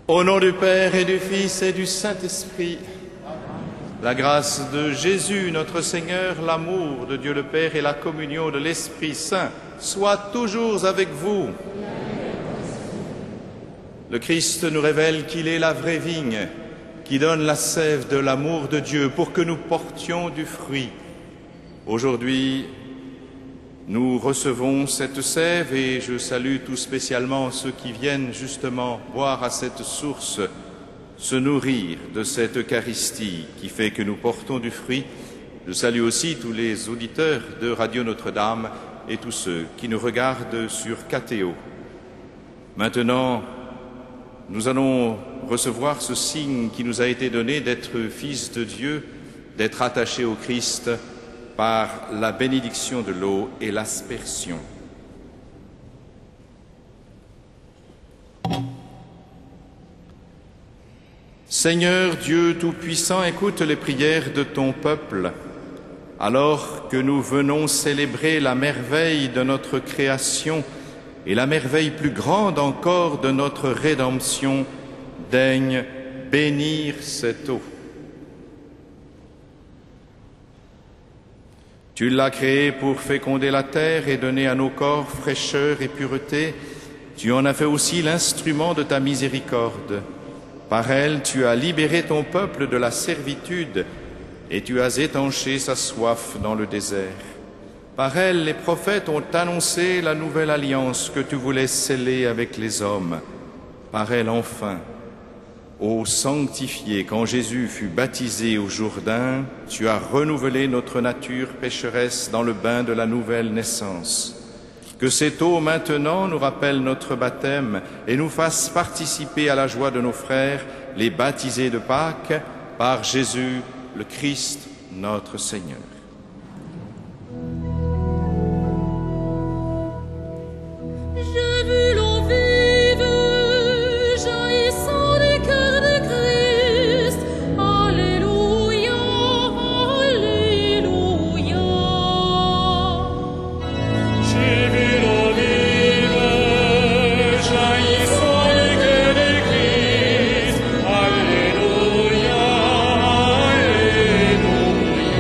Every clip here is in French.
Au nom du Père et du Fils et du Saint-Esprit, la grâce de Jésus, notre Seigneur, l'amour de Dieu le Père et la communion de l'Esprit Saint soient toujours avec vous. Le Christ nous révèle qu'il est la vraie vigne, qui donne la sève de l'amour de Dieu pour que nous portions du fruit. Aujourd'hui, nous recevons cette sève et je salue tout spécialement ceux qui viennent justement boire à cette source, se nourrir de cette Eucharistie qui fait que nous portons du fruit. Je salue aussi tous les auditeurs de Radio Notre-Dame et tous ceux qui nous regardent sur KTO. Maintenant, nous allons recevoir ce signe qui nous a été donné d'être fils de Dieu, d'être attachés au Christ par la bénédiction de l'eau et l'aspersion. Seigneur Dieu Tout-Puissant, écoute les prières de ton peuple, alors que nous venons célébrer la merveille de notre création et la merveille plus grande encore de notre rédemption, daigne bénir cette eau. Tu l'as créée pour féconder la terre et donner à nos corps fraîcheur et pureté. Tu en as fait aussi l'instrument de ta miséricorde. Par elle, tu as libéré ton peuple de la servitude et tu as étanché sa soif dans le désert. Par elle, les prophètes ont annoncé la nouvelle alliance que tu voulais sceller avec les hommes. Par elle, enfin, ô sanctifié, quand Jésus fut baptisé au Jourdain, tu as renouvelé notre nature pécheresse dans le bain de la nouvelle naissance. Que cette eau maintenant nous rappelle notre baptême et nous fasse participer à la joie de nos frères, les baptisés de Pâques, par Jésus le Christ, notre Seigneur. J'ai vu l'eau vive jaillissant du cœur de Christ. Alléluia, Alléluia. J'ai vu l'eau vive jaillissant du cœur de Christ. Alléluia, Alléluia.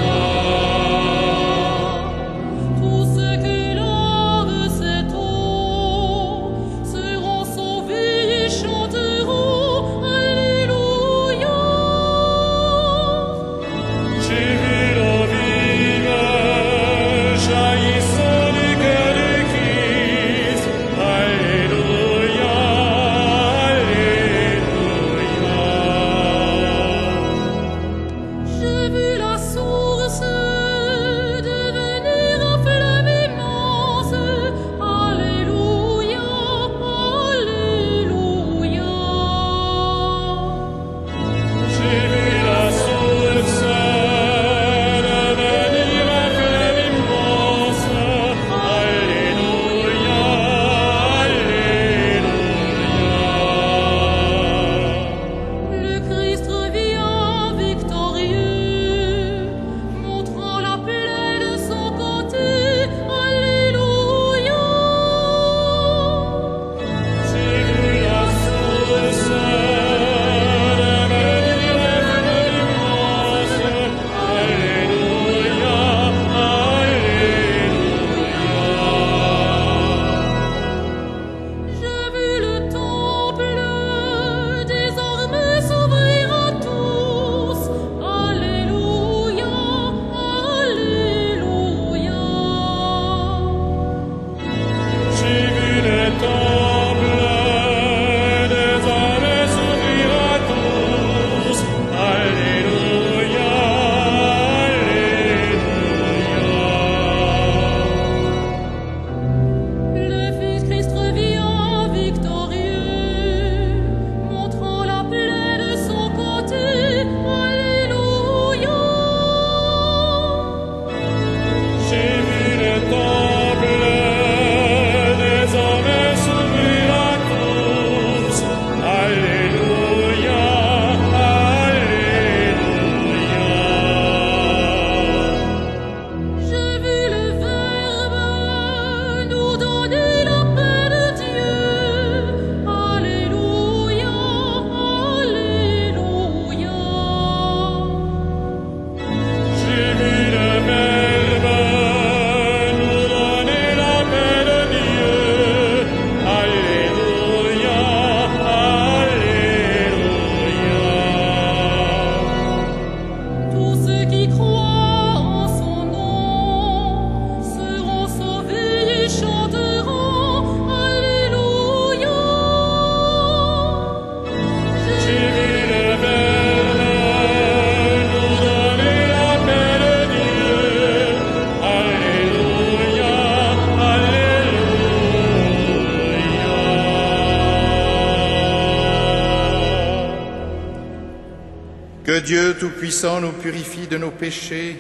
Que Dieu Tout-Puissant nous purifie de nos péchés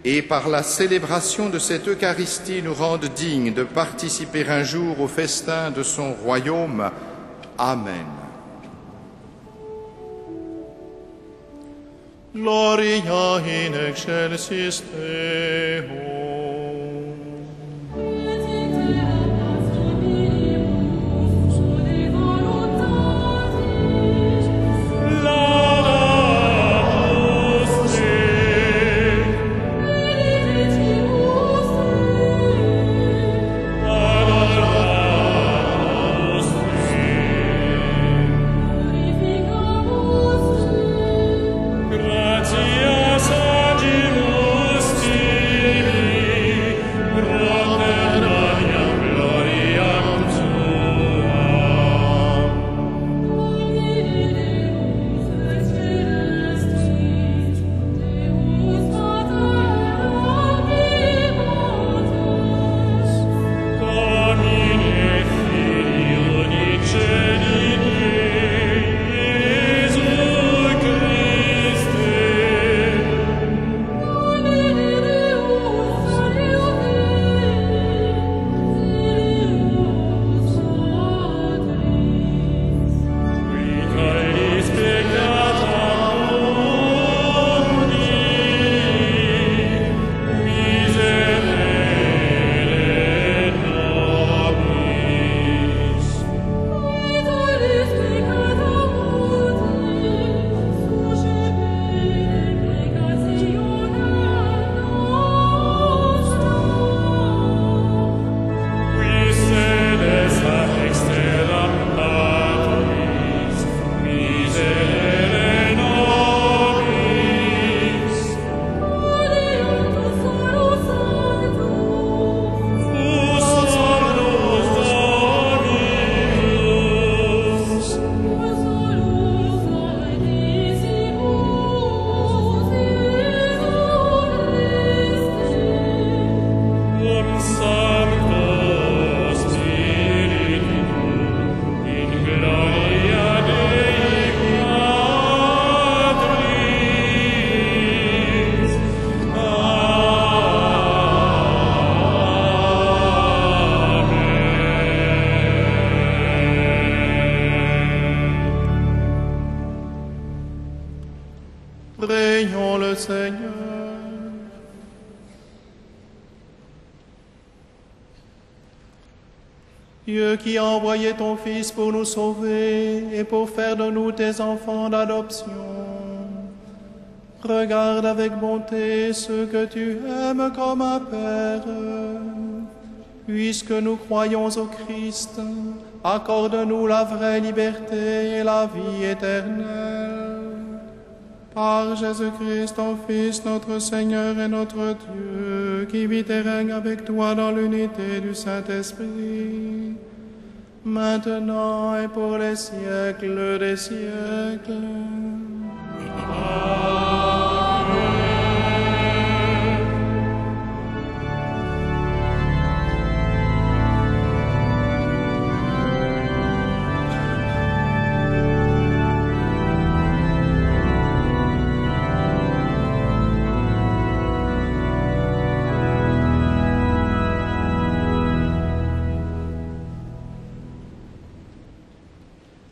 et par la célébration de cette Eucharistie nous rende dignes de participer un jour au festin de son royaume. Amen. Gloria in excelsis Deo. Prions le Seigneur. Dieu qui a envoyé ton Fils pour nous sauver et pour faire de nous tes enfants d'adoption, regarde avec bonté ceux que tu aimes comme un Père. Puisque nous croyons au Christ, accorde-nous la vraie liberté et la vie éternelle. Par Jésus-Christ, ton Fils, notre Seigneur et notre Dieu, qui vit et règne avec toi dans l'unité du Saint-Esprit, maintenant et pour les siècles des siècles.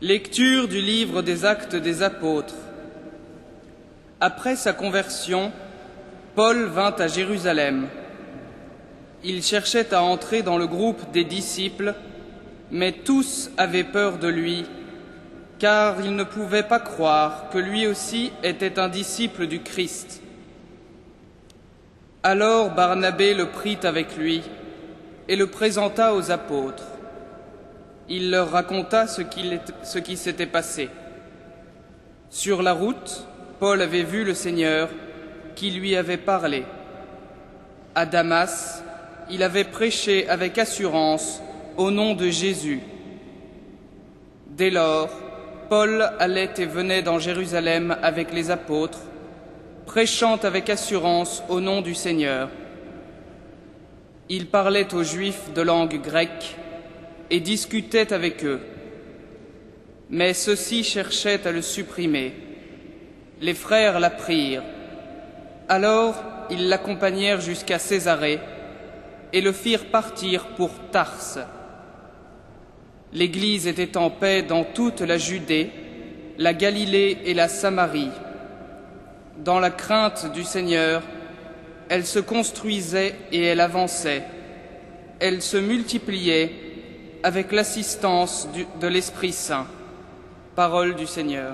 Lecture du livre des Actes des Apôtres. Après sa conversion, Paul vint à Jérusalem. Il cherchait à entrer dans le groupe des disciples, mais tous avaient peur de lui, car ils ne pouvaient pas croire que lui aussi était un disciple du Christ. Alors Barnabé le prit avec lui et le présenta aux apôtres. Il leur raconta ce qui s'était passé. Sur la route, Paul avait vu le Seigneur qui lui avait parlé. À Damas, il avait prêché avec assurance au nom de Jésus. Dès lors, Paul allait et venait dans Jérusalem avec les apôtres, prêchant avec assurance au nom du Seigneur. Il parlait aux Juifs de langue grecque et discutait avec eux. Mais ceux-ci cherchaient à le supprimer. les frères la prirent. Alors ils l'accompagnèrent jusqu'à Césarée et le firent partir pour Tarse. L'Église était en paix dans toute la Judée, la Galilée et la Samarie. Dans la crainte du Seigneur, elle se construisait et elle avançait. Elle se multipliait avec l'assistance de l'Esprit Saint. Parole du Seigneur.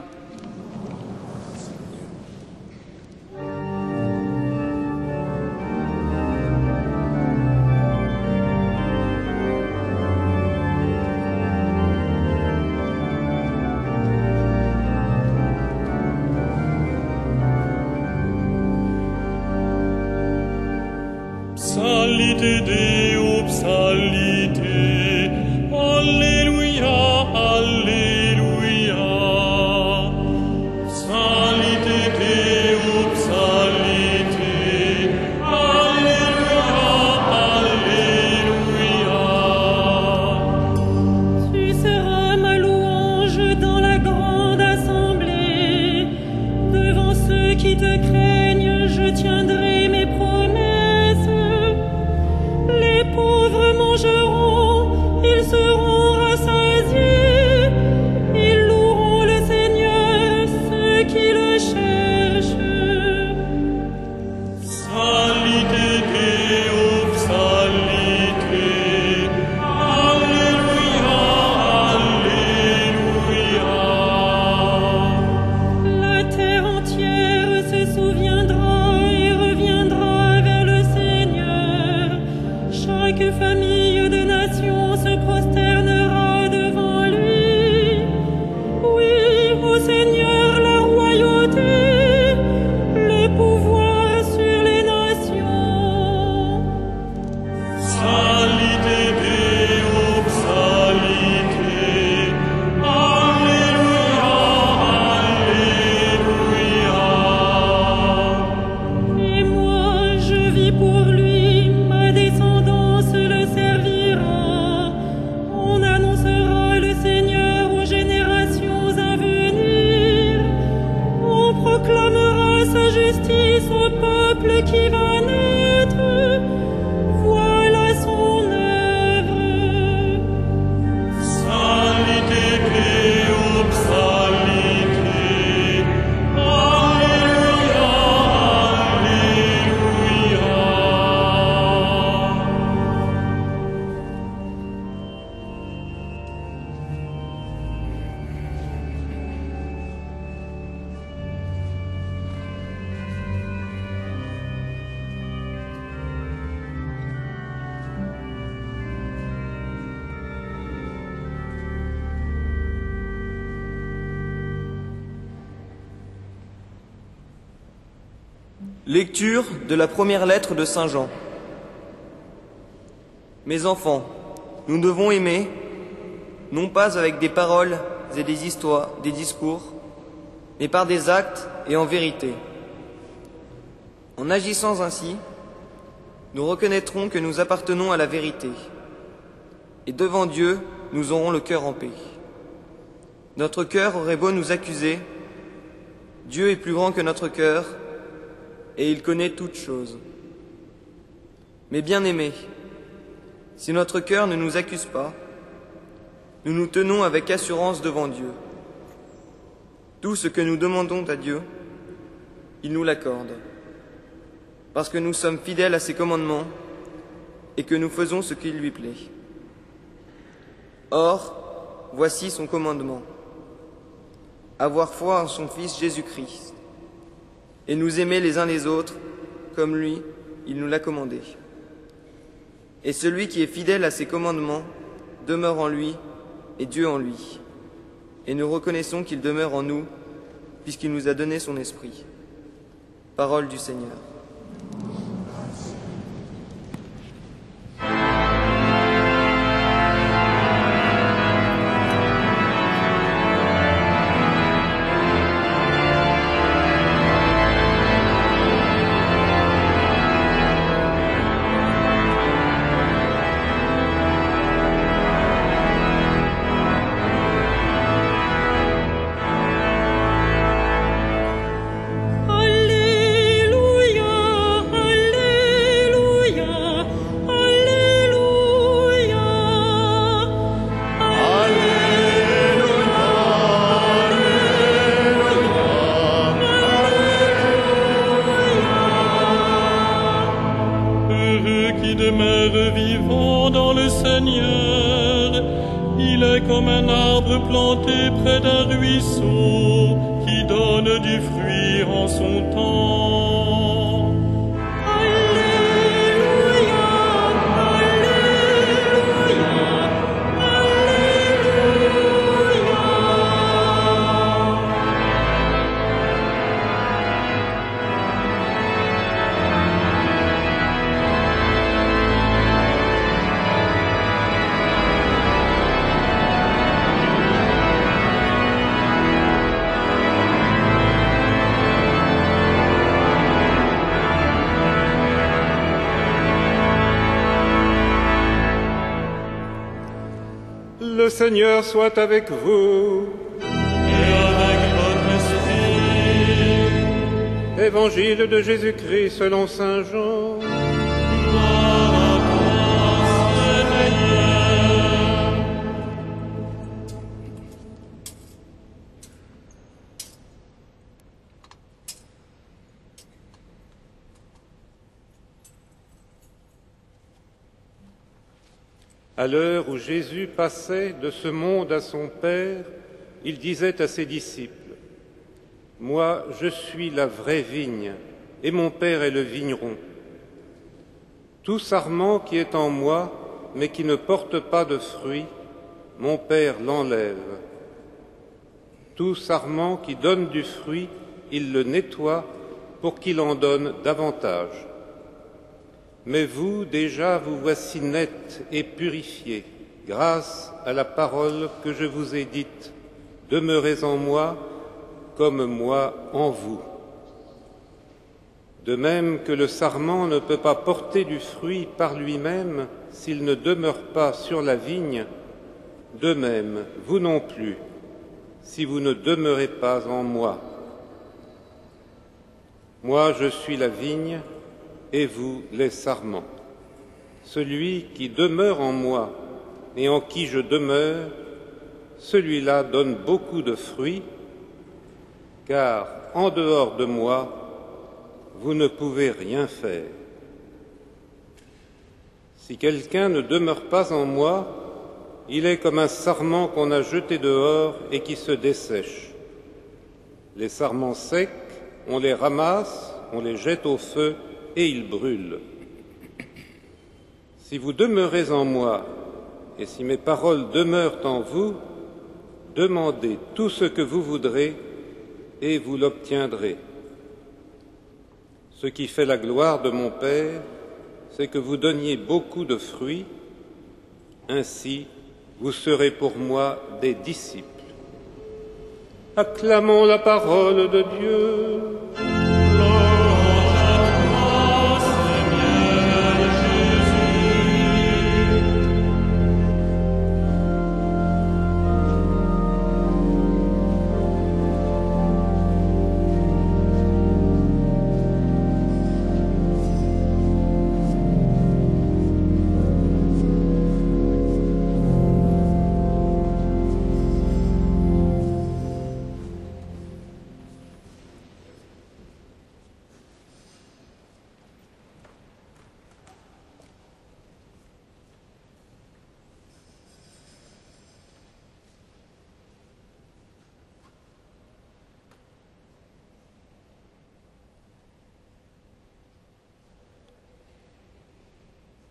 Psalite Deo, psalite, Alleluia, Alleluia. Psalite Deo, psalite, Alleluia, Alleluia. Tu seras ma louange dans la grande assemblée. Devant ceux qui te craignent, je tiendrai mes promesses. Les pauvres mangeront, ils seront rassasiés. Ils loueront le Seigneur, ceux qui le cherchent. Psalite Deo, psalite, Alleluia, Alleluia. La terre entière se souviendra et reviendra vers le Seigneur. Chaque famille de nations se prosternera devant lui. Oui, au Seigneur la royauté, le pouvoir sur les nations. Psalite Deo, psalite, Alleluia, Alleluia. Et moi je vis pour lui, ma descendance le servira. On annoncera le Seigneur aux générations à venir. On proclamera sa justice au peuple qui va naître. Voilà son œuvre. Psalite Deo, psalite, Alleluia, Alleluia. Lecture de la première lettre de Saint Jean. Mes enfants, nous devons aimer, non pas avec des paroles et des histoires, des discours, mais par des actes et en vérité. En agissant ainsi, nous reconnaîtrons que nous appartenons à la vérité, et devant Dieu, nous aurons le cœur en paix. Notre cœur aurait beau nous accuser, Dieu est plus grand que notre cœur, et il connaît toutes choses. Mais bien-aimés, si notre cœur ne nous accuse pas, nous nous tenons avec assurance devant Dieu. Tout ce que nous demandons à Dieu, il nous l'accorde, parce que nous sommes fidèles à ses commandements et que nous faisons ce qui lui plaît. Or, voici son commandement: avoir foi en son Fils Jésus-Christ, et nous aimer les uns les autres, comme lui, il nous l'a commandé. Et celui qui est fidèle à ses commandements demeure en lui et Dieu en lui. Et nous reconnaissons qu'il demeure en nous, puisqu'il nous a donné son esprit. Parole du Seigneur. agneau qui donne du fruit en son temps. Alléluia, Alléluia, Le Seigneur soit avec vous. Et avec votre esprit. Évangile de Jésus-Christ selon saint Jean. Gloire à toi, Seigneur. À l'heure où Jésus passait de ce monde à son Père, il disait à ses disciples, « Moi, je suis la vraie vigne, et mon Père est le vigneron. Tout sarment qui est en moi, mais qui ne porte pas de fruits, mon Père l'enlève. Tout sarment qui donne du fruit, il le nettoie pour qu'il en donne davantage. Mais vous, déjà, vous voici nets et purifiés, grâce à la parole que je vous ai dite. Demeurez en moi, comme moi en vous. De même que le sarment ne peut pas porter du fruit par lui-même s'il ne demeure pas sur la vigne, de même, vous non plus, si vous ne demeurez pas en moi. Moi, je suis la vigne, et vous les sarments. Celui qui demeure en moi et en qui je demeure, celui-là donne beaucoup de fruits, car en dehors de moi, vous ne pouvez rien faire. Si quelqu'un ne demeure pas en moi, il est comme un sarment qu'on a jeté dehors et qui se dessèche. Les sarments secs, on les ramasse, on les jette au feu, et ils brûlent. Si vous demeurez en moi, et si mes paroles demeurent en vous, demandez tout ce que vous voudrez, et vous l'obtiendrez. Ce qui fait la gloire de mon Père, c'est que vous donniez beaucoup de fruits, ainsi vous serez pour moi des disciples. Acclamons la parole de Dieu.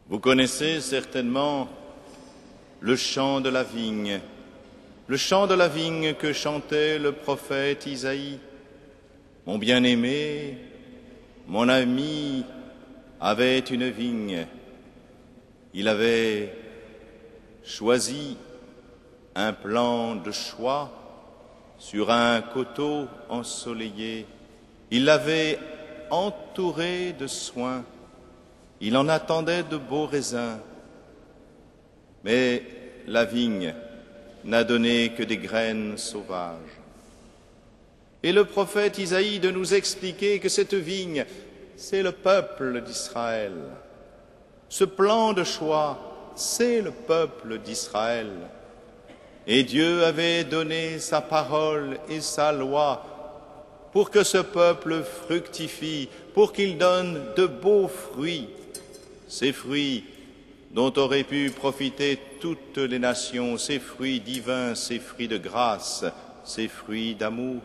Vous connaissez certainement le chant de la vigne, le chant de la vigne que chantait le prophète Isaïe. Mon bien-aimé, mon ami avait une vigne. Il avait choisi un plan de choix sur un coteau ensoleillé. Il l'avait entouré de soins. Il en attendait de beaux raisins, mais la vigne n'a donné que des graines sauvages. Et le prophète Isaïe de nous expliquer que cette vigne, c'est le peuple d'Israël. Ce plan de choix, c'est le peuple d'Israël. Et Dieu avait donné sa parole et sa loi pour que ce peuple fructifie, pour qu'il donne de beaux fruits. Ces fruits dont auraient pu profiter toutes les nations, ces fruits divins, ces fruits de grâce ses fruits d'amour.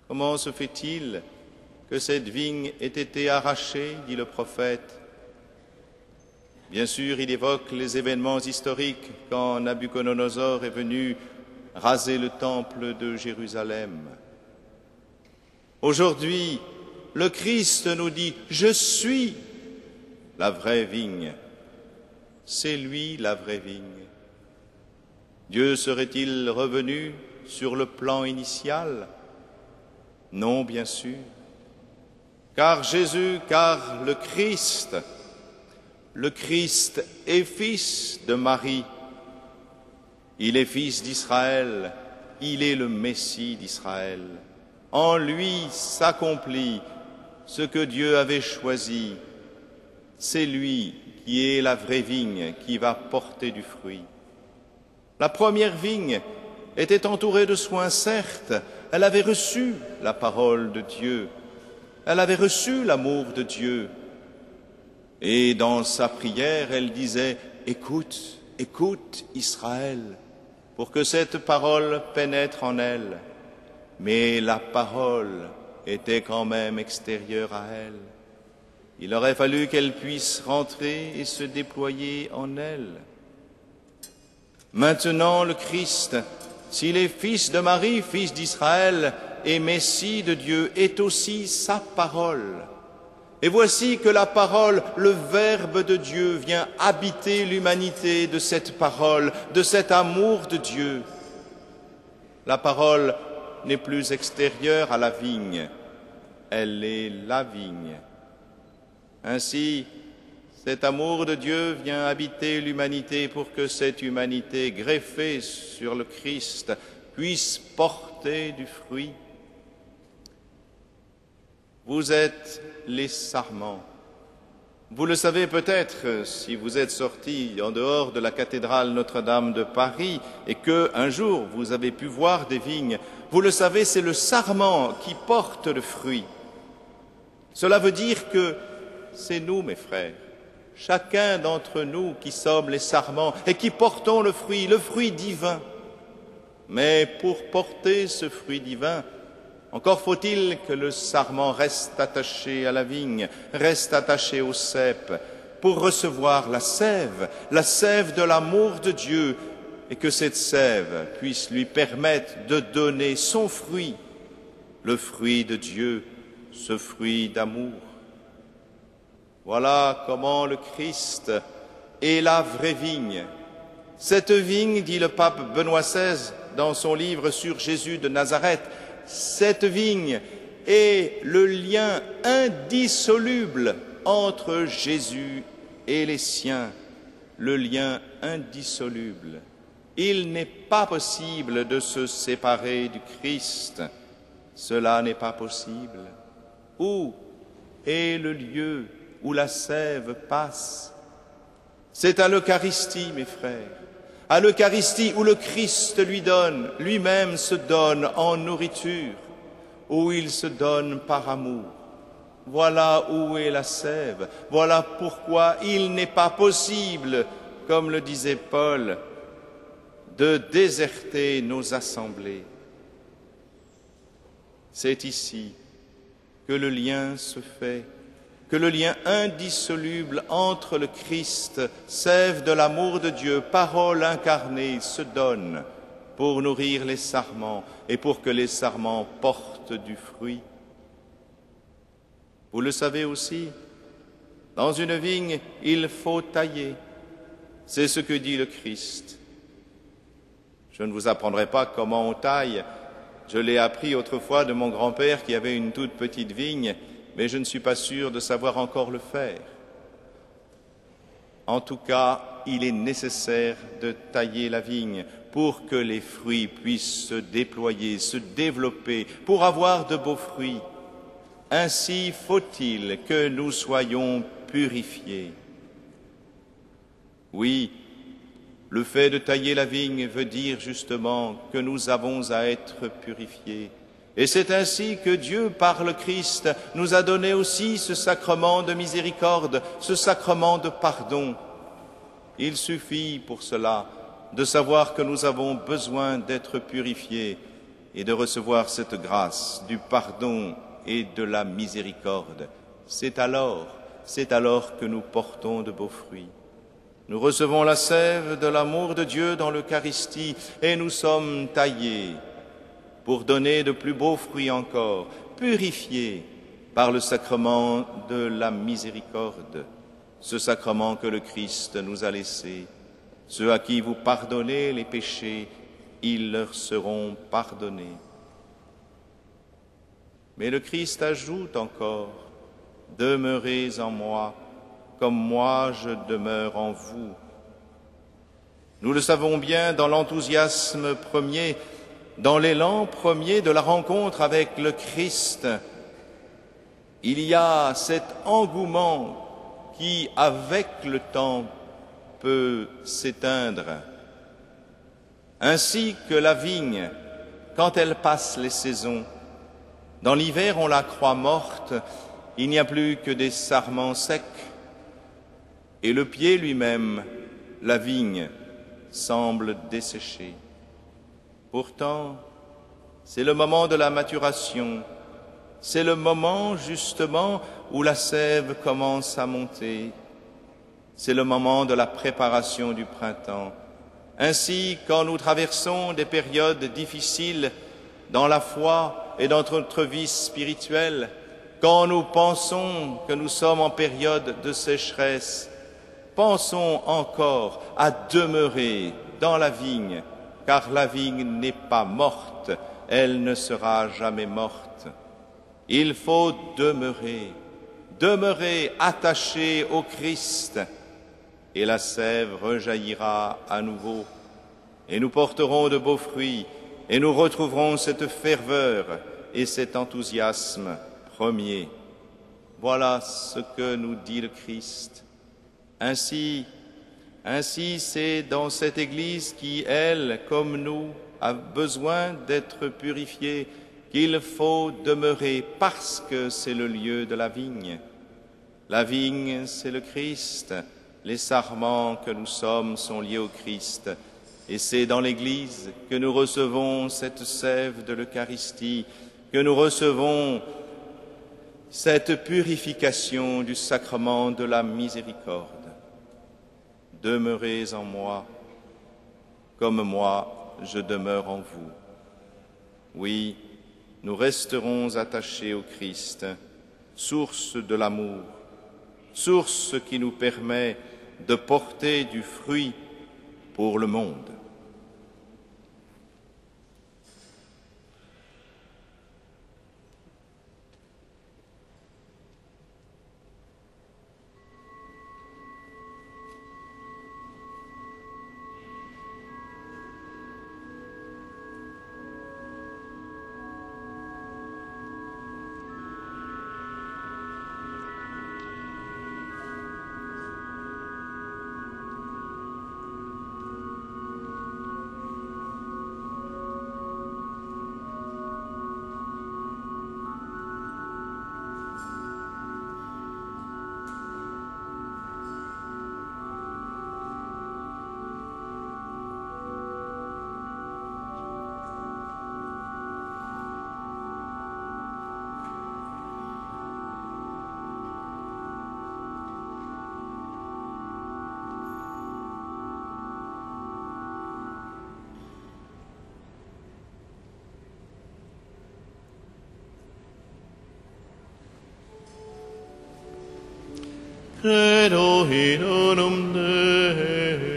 Comment se fait-il que cette vigne ait été arrachée, dit le prophète? Bien sûr, il évoque les événements historiques quand Nabuchodonosor est venu raser le temple de Jérusalem. Aujourd'hui, le Christ nous dit « Je suis la vraie vigne ». C'est lui la vraie vigne. Dieu serait-il revenu sur le plan initial? Non, bien sûr. Car le Christ est fils de Marie. Il est fils d'Israël. Il est le Messie d'Israël. En lui s'accomplit ce que Dieu avait choisi. C'est lui qui est la vraie vigne qui va porter du fruit. La première vigne était entourée de soins, certes. Elle avait reçu la parole de Dieu. Elle avait reçu l'amour de Dieu. Et dans sa prière, elle disait « Écoute, écoute Israël », pour que cette parole pénètre en elle. Mais la parole était quand même extérieure à elle. Il aurait fallu qu'elle puisse rentrer et se déployer en elle. Maintenant, le Christ, s'il est fils de Marie, fils d'Israël et Messie de Dieu, est aussi sa parole. Et voici que la parole, le Verbe de Dieu, vient habiter l'humanité de cette parole, de cet amour de Dieu. La parole n'est plus extérieure à la vigne, elle est la vigne. Ainsi, cet amour de Dieu vient habiter l'humanité pour que cette humanité, greffée sur le Christ, puisse porter du fruit. Vous êtes les sarments. Vous le savez peut-être si vous êtes sortis en dehors de la cathédrale Notre-Dame de Paris et que, un jour, vous avez pu voir des vignes. Vous le savez, c'est le sarment qui porte le fruit. Cela veut dire que c'est nous, mes frères, chacun d'entre nous qui sommes les sarments et qui portons le fruit divin. Mais pour porter ce fruit divin, encore faut-il que le sarment reste attaché à la vigne, reste attaché au cep, pour recevoir la sève de l'amour de Dieu, et que cette sève puisse lui permettre de donner son fruit, le fruit de Dieu, ce fruit d'amour. Voilà comment le Christ est la vraie vigne. Cette vigne, dit le pape Benoît XVI dans son livre sur Jésus de Nazareth, cette vigne est le lien indissoluble entre Jésus et les siens, le lien indissoluble. Il n'est pas possible de se séparer du Christ. Cela n'est pas possible. Où est le lieu où la sève passe? C'est à l'Eucharistie, mes frères. À l'Eucharistie où le Christ lui-même se donne en nourriture, où il se donne par amour. Voilà où est la sève. Voilà pourquoi il n'est pas possible, comme le disait Paul, de déserter nos assemblées. C'est ici que le lien se fait, que le lien indissoluble entre le Christ, sève de l'amour de Dieu, parole incarnée, se donne pour nourrir les sarments et pour que les sarments portent du fruit. Vous le savez aussi, dans une vigne, il faut tailler. C'est ce que dit le Christ. Je ne vous apprendrai pas comment on taille. Je l'ai appris autrefois de mon grand-père qui avait une toute petite vigne, mais je ne suis pas sûr de savoir encore le faire. En tout cas, il est nécessaire de tailler la vigne pour que les fruits puissent se déployer, se développer, pour avoir de beaux fruits. Ainsi faut-il que nous soyons purifiés. Oui, le fait de tailler la vigne veut dire justement que nous avons à être purifiés. Et c'est ainsi que Dieu, par le Christ, nous a donné aussi ce sacrement de miséricorde, ce sacrement de pardon. Il suffit pour cela de savoir que nous avons besoin d'être purifiés et de recevoir cette grâce du pardon et de la miséricorde. C'est alors que nous portons de beaux fruits. Nous recevons la sève de l'amour de Dieu dans l'Eucharistie et nous sommes taillés pour donner de plus beaux fruits encore, purifiés par le sacrement de la miséricorde, ce sacrement que le Christ nous a laissé. Ceux à qui vous pardonnez les péchés, ils leur seront pardonnés. Mais le Christ ajoute encore, « Demeurez en moi, comme moi je demeure en vous. » Nous le savons bien dans l'enthousiasme premier, dans l'élan premier de la rencontre avec le Christ. Il y a cet engouement qui, avec le temps, peut s'éteindre. Ainsi que la vigne, quand elle passe les saisons, dans l'hiver on la croit morte, il n'y a plus que des sarments secs, et le pied lui-même, la vigne, semble desséché. Pourtant, c'est le moment de la maturation, c'est le moment justement où la sève commence à monter, c'est le moment de la préparation du printemps. Ainsi, quand nous traversons des périodes difficiles dans la foi et dans notre vie spirituelle, quand nous pensons que nous sommes en période de sécheresse, pensons encore à demeurer dans la vigne, car la vigne n'est pas morte, elle ne sera jamais morte. Il faut demeurer attaché au Christ, et la sève rejaillira à nouveau, et nous porterons de beaux fruits, et nous retrouverons cette ferveur et cet enthousiasme premier. Voilà ce que nous dit le Christ. Ainsi, c'est dans cette Église qui, elle, comme nous, a besoin d'être purifiée, qu'il faut demeurer parce que c'est le lieu de la vigne. La vigne, c'est le Christ. Les sarments que nous sommes sont liés au Christ. Et c'est dans l'Église que nous recevons cette sève de l'Eucharistie, que nous recevons cette purification du sacrement de la miséricorde. Demeurez en moi, comme moi je demeure en vous. Oui, nous resterons attachés au Christ, source de l'amour, source qui nous permet de porter du fruit pour le monde. Credo in unum Deo.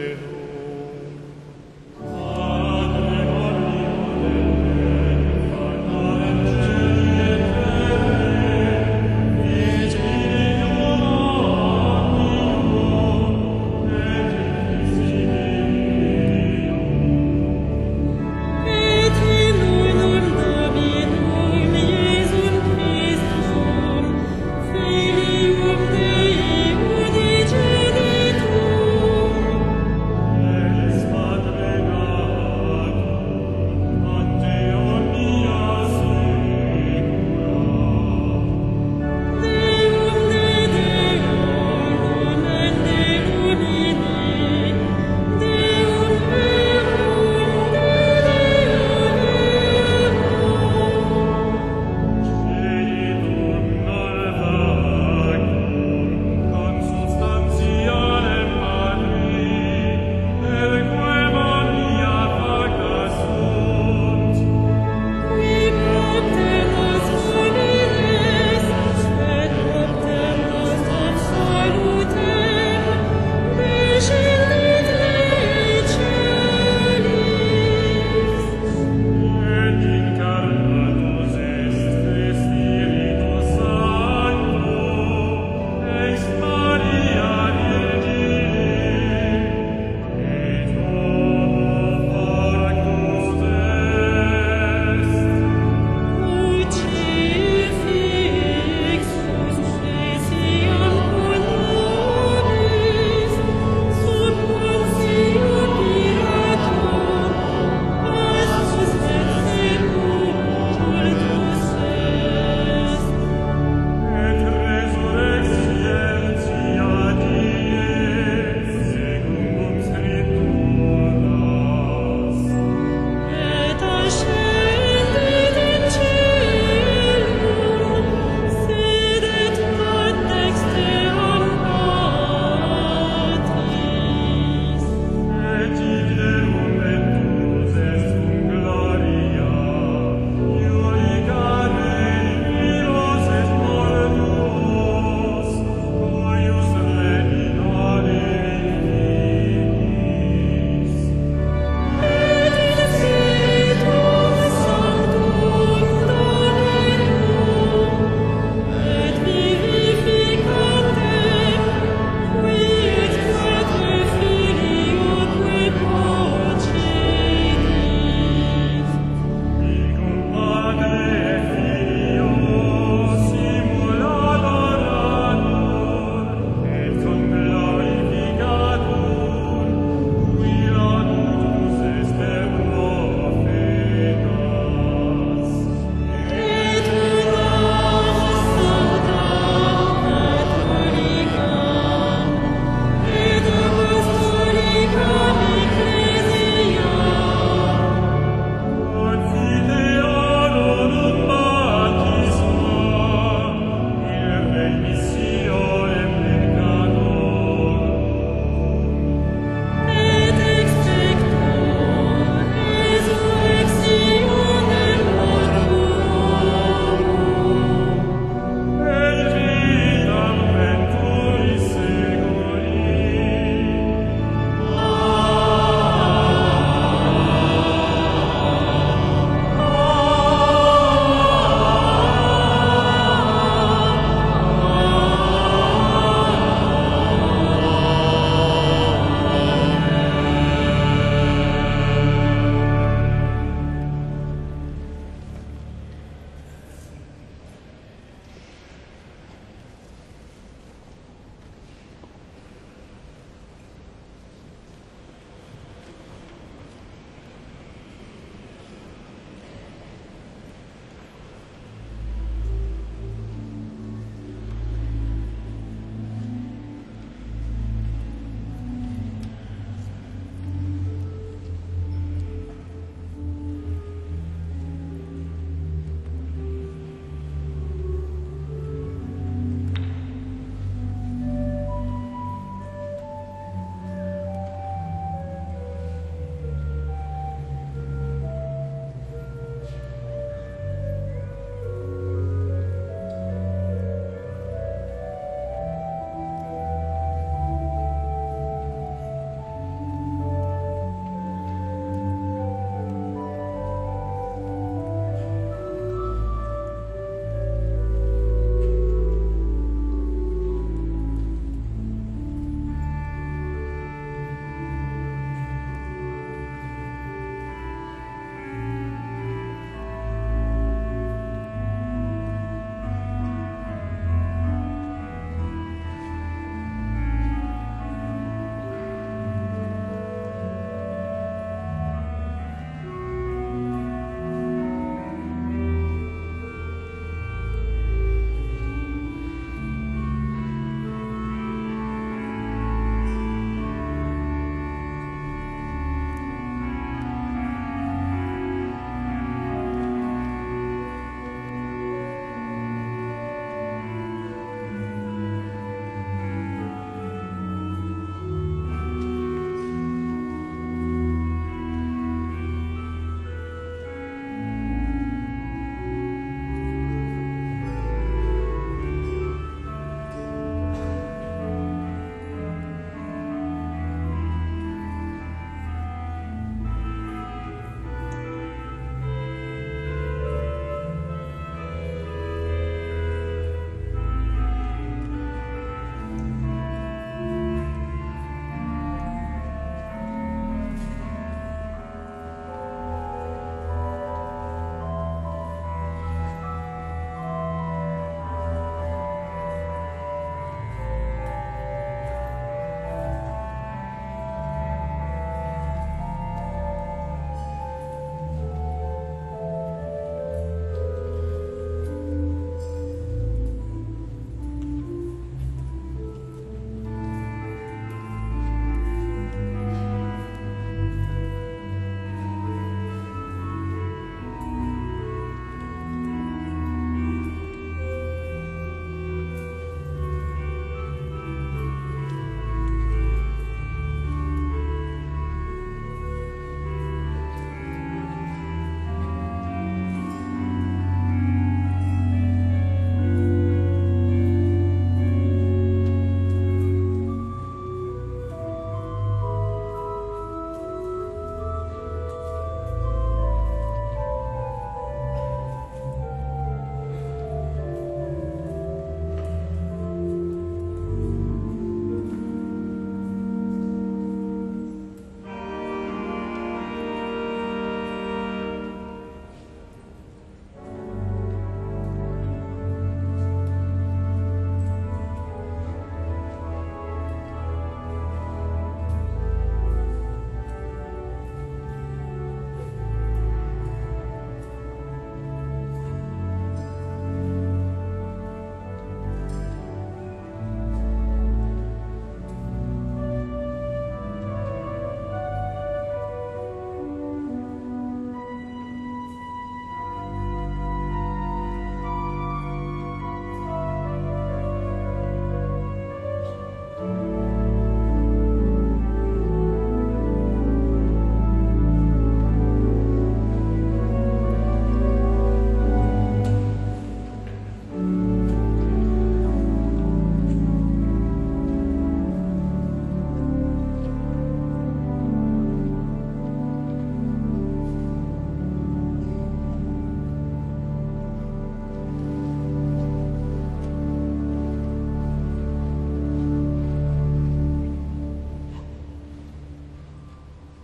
Filium Dei, udice de tu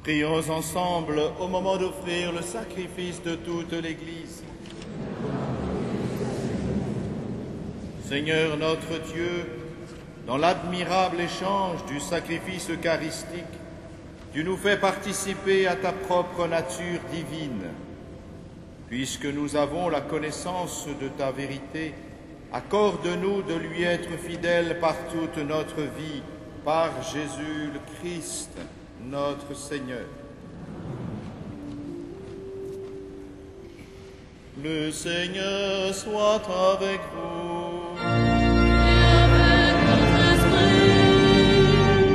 Prions ensemble au moment d'offrir le sacrifice de toute l'Église. Seigneur notre Dieu, dans l'admirable échange du sacrifice eucharistique, tu nous fais participer à ta propre nature divine. Puisque nous avons la connaissance de ta vérité, accorde-nous de lui être fidèles par toute notre vie, par Jésus le Christ, notre Seigneur. Le Seigneur soit avec vous.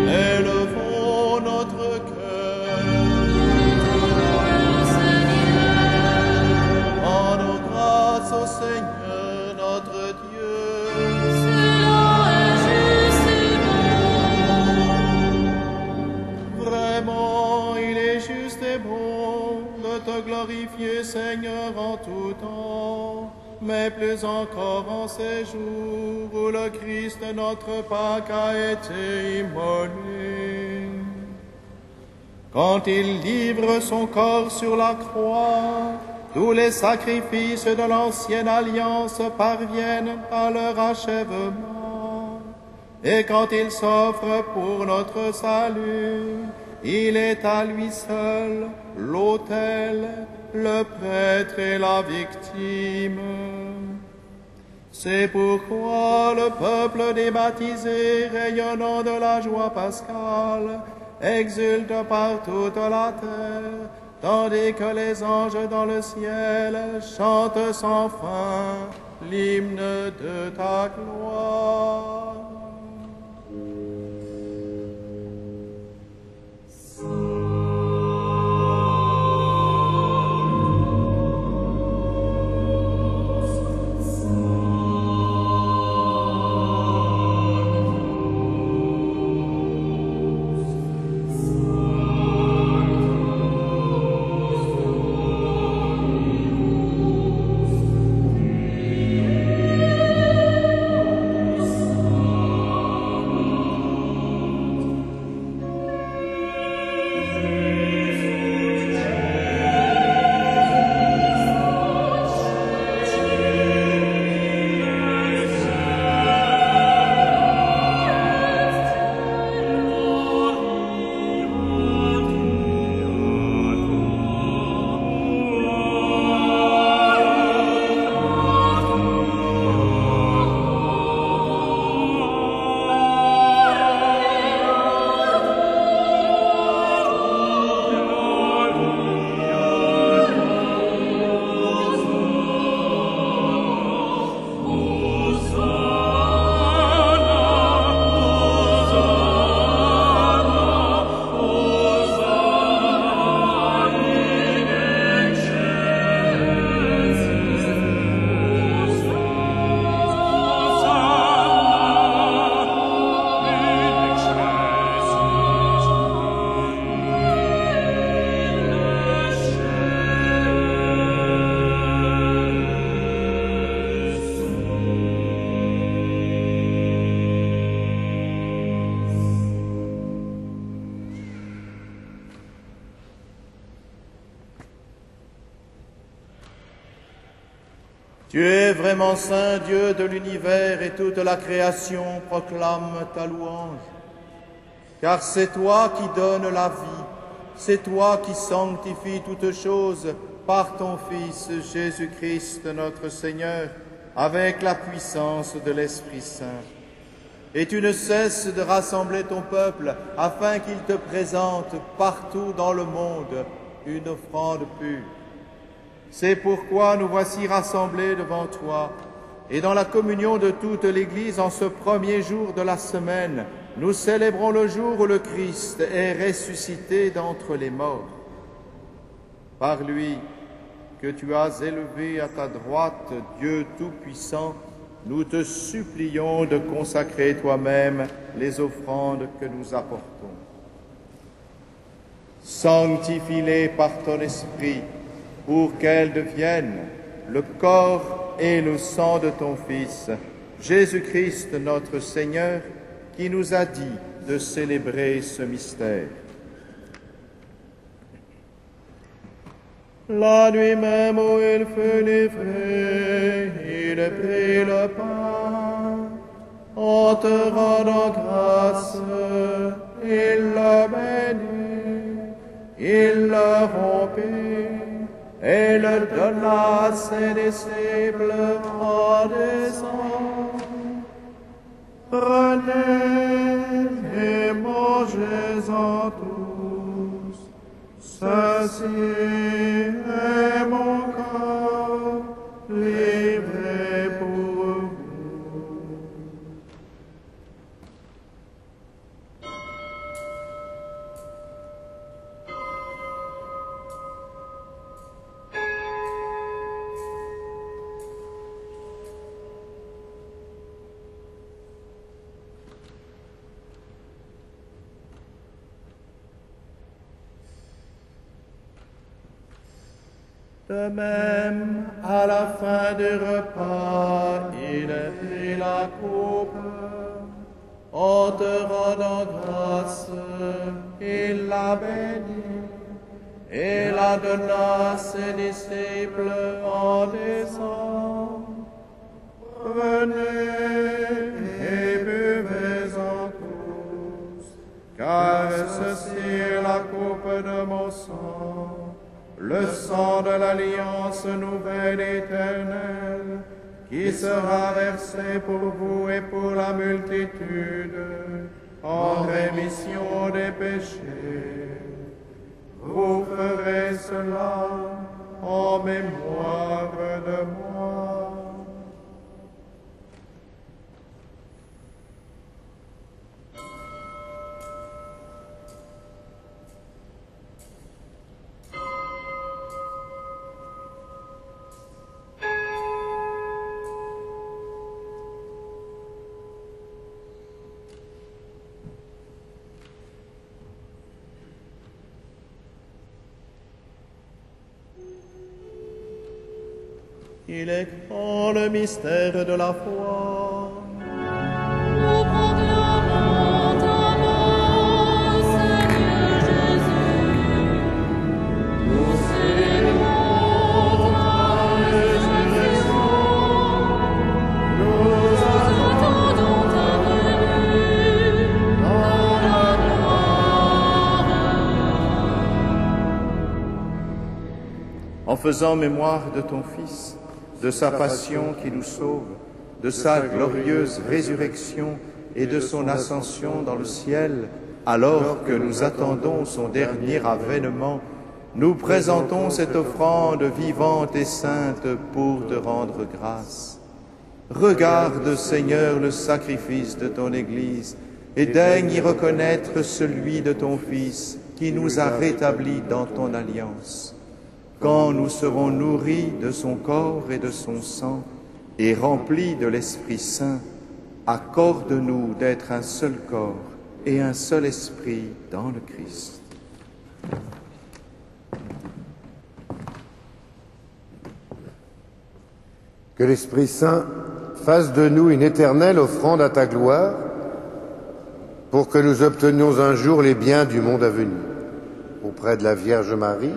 Élevons notre cœur. Rendons grâce au Seigneur notre Dieu. Vraiment, il est juste et bon de te glorifier, Seigneur, en tout temps, mais plus encore en ces jours où le Christ, notre Pâque, a été immolé. Quand il livre son corps sur la croix, tous les sacrifices de l'ancienne alliance parviennent à leur achèvement. Et quand il s'offre pour notre salut, il est à lui seul l'autel, le prêtre et la victime. C'est pourquoi le peuple des baptisés, rayonnant de la joie pascale, exulte par toute la terre, tandis que les anges dans le ciel chantent sans fin l'hymne de ta gloire. Tu es vraiment saint, Dieu de l'univers, et toute la création proclame ta louange. Car c'est toi qui donnes la vie, c'est toi qui sanctifies toutes choses par ton Fils Jésus-Christ notre Seigneur, avec la puissance de l'Esprit Saint. Et tu ne cesses de rassembler ton peuple afin qu'il te présente partout dans le monde une offrande pure. C'est pourquoi nous voici rassemblés devant toi, et dans la communion de toute l'Église, en ce premier jour de la semaine, nous célébrons le jour où le Christ est ressuscité d'entre les morts. Par lui, que tu as élevé à ta droite, Dieu Tout-Puissant, nous te supplions de consacrer toi-même les offrandes que nous apportons. Sanctifie-les par ton Esprit, pour qu'elles deviennent le corps et le sang de ton Fils, Jésus-Christ notre Seigneur, qui nous a dit de célébrer ce mystère. La nuit même où il fut livré, il prit le pain. En te rendant grâce, il le bénit, il le rompit et le donna à ses disciples en disant: Prenez et mangez-en tous, ceci est mon corps livré pour vous. De même, à la fin du repas, il prit la coupe. En te rendant grâce, il la bénit et la donna à ses disciples en disant: Prenez et buvez-en tous, car ceci est la coupe de mon sang, le sang de l'alliance nouvelle éternelle, qui sera versé pour vous et pour la multitude, en rémission des péchés. Vous ferez cela en mémoire de moi. Il est grand le mystère de la foi. Nous proclamons ton nom, Seigneur Jésus. Nous célébrons ta résurrection. Nous attendons ta venue dans la gloire. En faisant mémoire de ton Fils, de sa passion qui nous sauve, de sa glorieuse résurrection et de son ascension dans le ciel, alors que nous attendons son dernier avènement, nous présentons cette offrande vivante et sainte pour te rendre grâce. Regarde, Seigneur, le sacrifice de ton Église et daigne y reconnaître celui de ton Fils qui nous a rétablis dans ton alliance. Quand nous serons nourris de son corps et de son sang et remplis de l'Esprit Saint, accorde-nous d'être un seul corps et un seul esprit dans le Christ. Que l'Esprit Saint fasse de nous une éternelle offrande à ta gloire, pour que nous obtenions un jour les biens du monde à venir. Auprès de la Vierge Marie,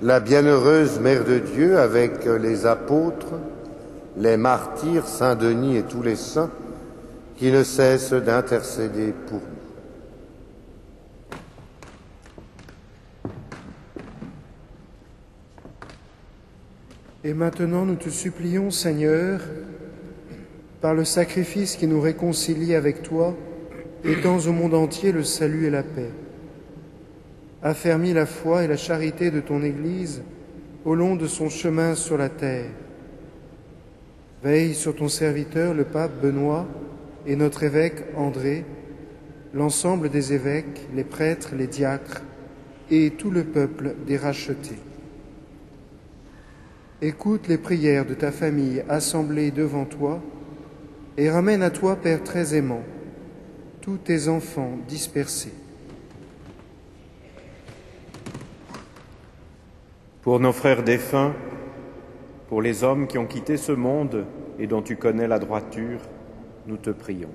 la bienheureuse Mère de Dieu, avec les apôtres, les martyrs, Saint Denis et tous les saints, qui ne cessent d'intercéder pour nous. Et maintenant, nous te supplions, Seigneur, par le sacrifice qui nous réconcilie avec toi, étends au monde entier le salut et la paix. Affermis la foi et la charité de ton Église au long de son chemin sur la terre. Veille sur ton serviteur, le pape Benoît, et notre évêque André, l'ensemble des évêques, les prêtres, les diacres, et tout le peuple des rachetés. Écoute les prières de ta famille assemblée devant toi, et ramène à toi, Père très aimant, tous tes enfants dispersés. Pour nos frères défunts, pour les hommes qui ont quitté ce monde et dont tu connais la droiture, nous te prions.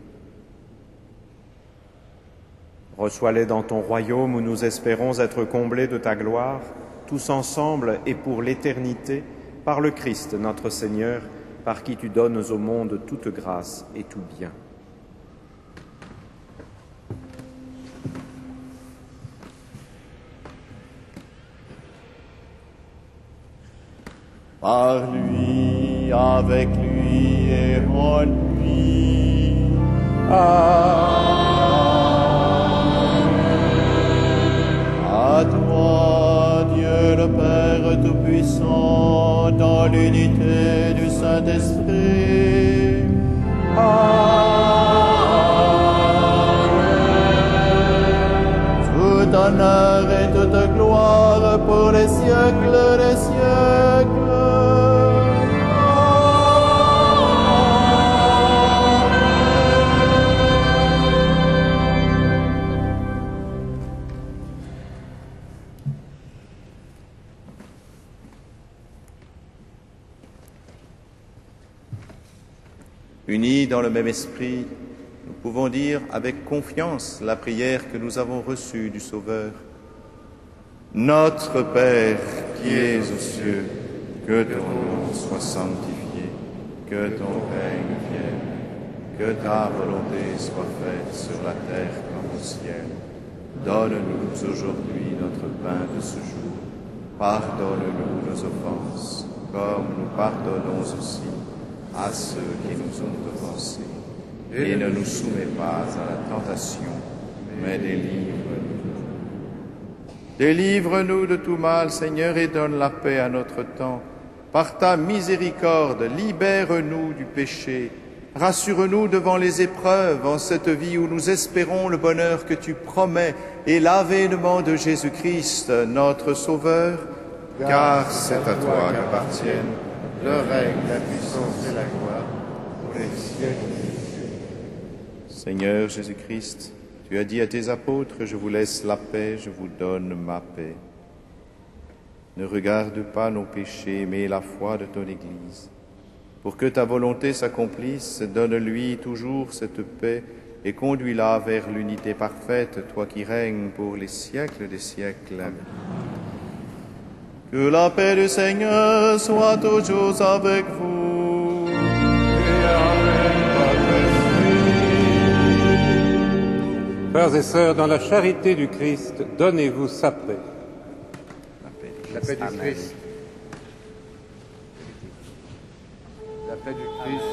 Reçois-les dans ton royaume où nous espérons être comblés de ta gloire, tous ensemble et pour l'éternité, par le Christ notre Seigneur, par qui tu donnes au monde toute grâce et tout bien. Par lui, avec lui et en lui. À toi, Dieu le Père Tout-Puissant, dans l'unité du Saint-Esprit. Tout honneur et toute gloire pour les siècles des siècles. Unis dans le même esprit, nous pouvons dire avec confiance la prière que nous avons reçue du Sauveur. Notre Père qui es aux cieux, que ton nom soit sanctifié, que ton règne vienne, que ta volonté soit faite sur la terre comme au ciel. Donne-nous aujourd'hui notre pain de ce jour. Pardonne-nous nos offenses, comme nous pardonnons aussi à ceux qui nous ont offensés. Et ne nous soumets pas à la tentation, mais délivre-nous. Délivre-nous de tout mal, Seigneur, et donne la paix à notre temps. Par ta miséricorde, libère-nous du péché. Rassure-nous devant les épreuves en cette vie où nous espérons le bonheur que tu promets et l'avènement de Jésus-Christ, notre Sauveur, car c'est à toi qu'appartiennent le règne, la puissance et la gloire pour les siècles. Seigneur Jésus-Christ, tu as dit à tes apôtres, je vous laisse la paix, je vous donne ma paix. Ne regarde pas nos péchés, mais la foi de ton Église. Pour que ta volonté s'accomplisse, donne-lui toujours cette paix et conduis-la vers l'unité parfaite, toi qui règnes pour les siècles des siècles. Amen. Que la paix du Seigneur soit toujours avec vous. Et avec votre esprit. Frères et sœurs, dans la charité du Christ, donnez-vous sa paix. La paix du Christ. La paix du Christ.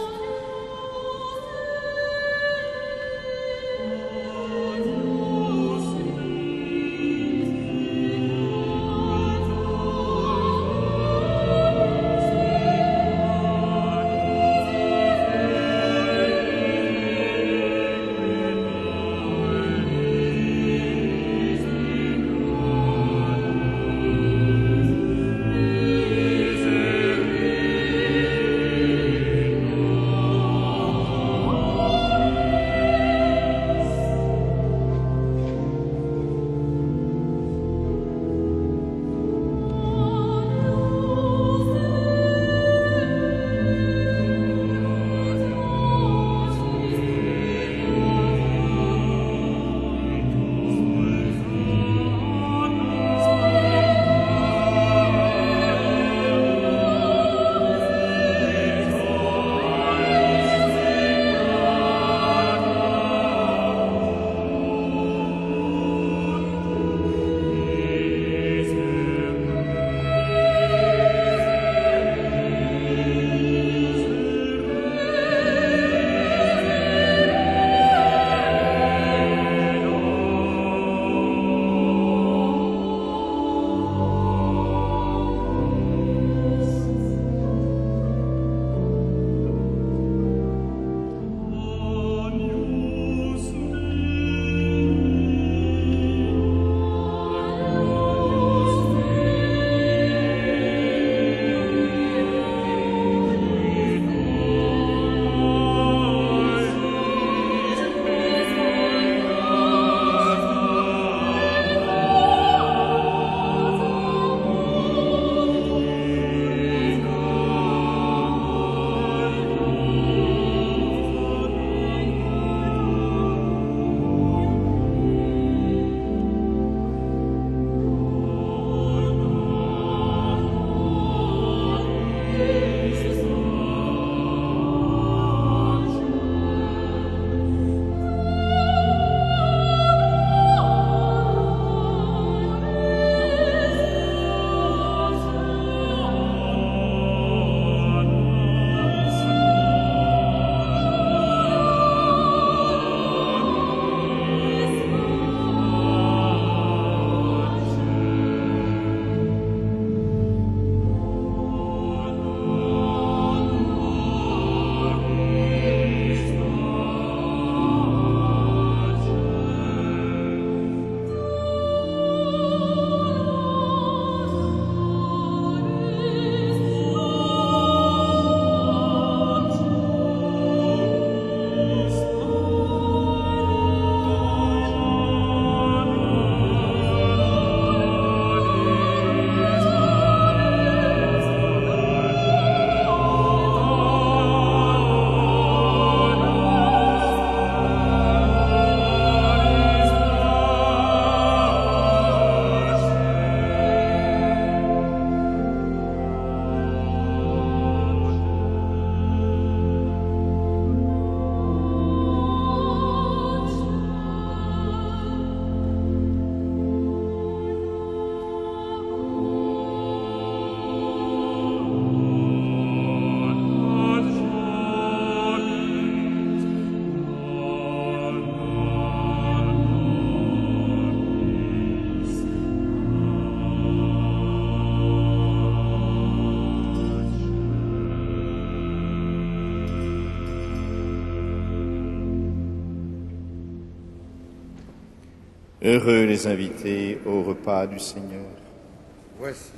Heureux les invités au repas du Seigneur.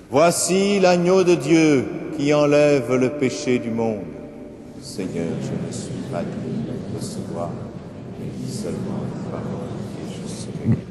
Voici l'agneau de Dieu qui enlève le péché du monde. Seigneur, je ne suis pas digne de recevoir, mais seulement une parole et je serai guéri.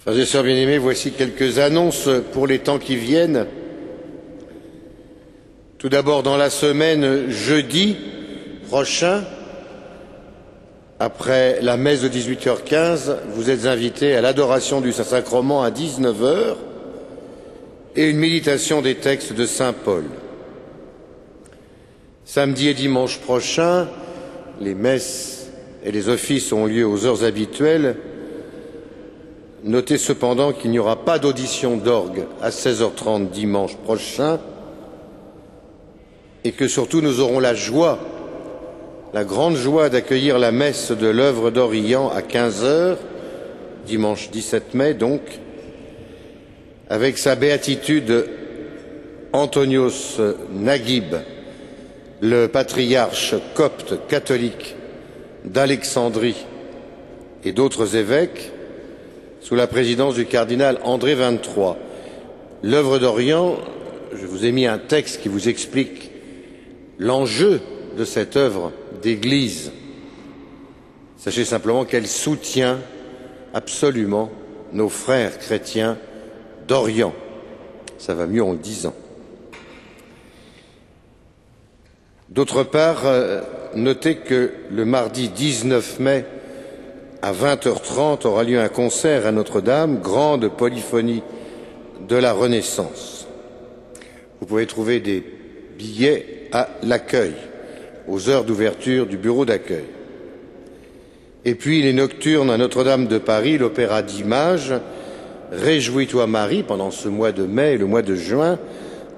Frères et sœurs bien-aimés, voici quelques annonces pour les temps qui viennent. Tout d'abord, dans la semaine, jeudi prochain, après la messe de 18h15, vous êtes invités à l'adoration du Saint-Sacrement à 19h et une méditation des textes de Saint Paul. Samedi et dimanche prochain, les messes et les offices ont lieu aux heures habituelles. Notez cependant qu'il n'y aura pas d'audition d'orgue à 16h30 dimanche prochain et que surtout nous aurons la joie, la grande joie d'accueillir la messe de l'œuvre d'Orient à 15h, dimanche 17 mai donc, avec sa béatitude Antonios Naguib, le patriarche copte catholique d'Alexandrie et d'autres évêques, sous la présidence du cardinal André XXIII. L'œuvre d'Orient, je vous ai mis un texte qui vous explique l'enjeu de cette œuvre d'Église. Sachez simplement qu'elle soutient absolument nos frères chrétiens d'Orient. Ça va mieux en le disant. D'autre part, notez que le mardi 19 mai, à 20h30, aura lieu un concert à Notre-Dame, grande polyphonie de la Renaissance. Vous pouvez trouver des billets à l'accueil, aux heures d'ouverture du bureau d'accueil. Et puis les nocturnes à Notre-Dame de Paris, l'opéra d'Images, Réjouis-toi Marie, pendant ce mois de mai et le mois de juin,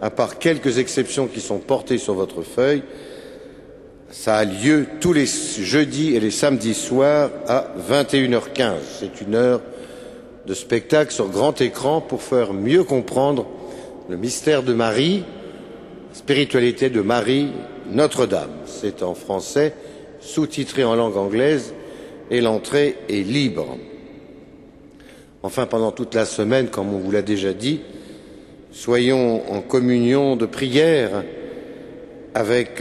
à part quelques exceptions qui sont portées sur votre feuille, ça a lieu tous les jeudis et les samedis soirs à 21h15. C'est une heure de spectacle sur grand écran pour faire mieux comprendre le mystère de Marie, spiritualité de Marie, Notre-Dame. C'est en français, sous-titré en langue anglaise, et l'entrée est libre. Enfin, pendant toute la semaine, comme on vous l'a déjà dit, soyons en communion de prière avec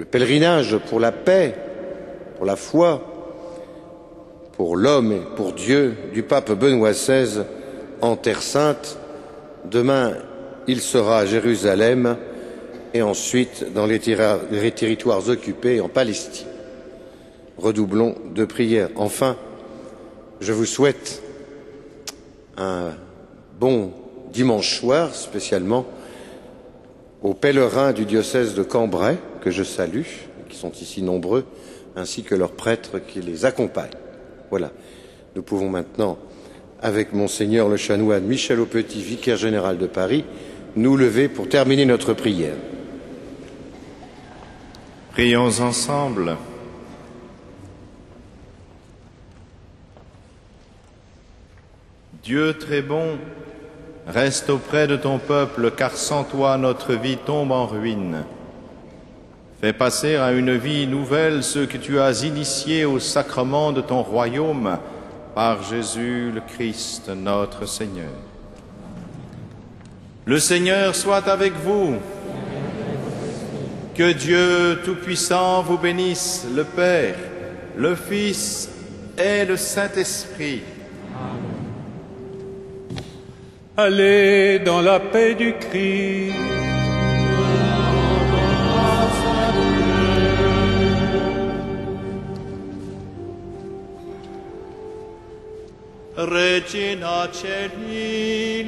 le pèlerinage pour la paix, pour la foi, pour l'homme et pour Dieu du pape Benoît XVI en Terre Sainte. Demain, il sera à Jérusalem et ensuite dans les territoires occupés en Palestine. Redoublons de prière. Enfin, je vous souhaite un bon dimanche soir, spécialement aux pèlerins du diocèse de Cambrai, que je salue, qui sont ici nombreux, ainsi que leurs prêtres qui les accompagnent. Voilà. Nous pouvons maintenant, avec Monseigneur le chanoine Michel Aupetit, vicaire général de Paris, nous lever pour terminer notre prière. Prions ensemble. Dieu très bon, reste auprès de ton peuple, car sans toi notre vie tombe en ruine. Fais passer à une vie nouvelle ceux que tu as initiés au sacrement de ton royaume par Jésus le Christ, notre Seigneur. Le Seigneur soit avec vous. Que Dieu Tout-Puissant vous bénisse, le Père, le Fils et le Saint-Esprit. Allez dans la paix du Christ. Regina Celi,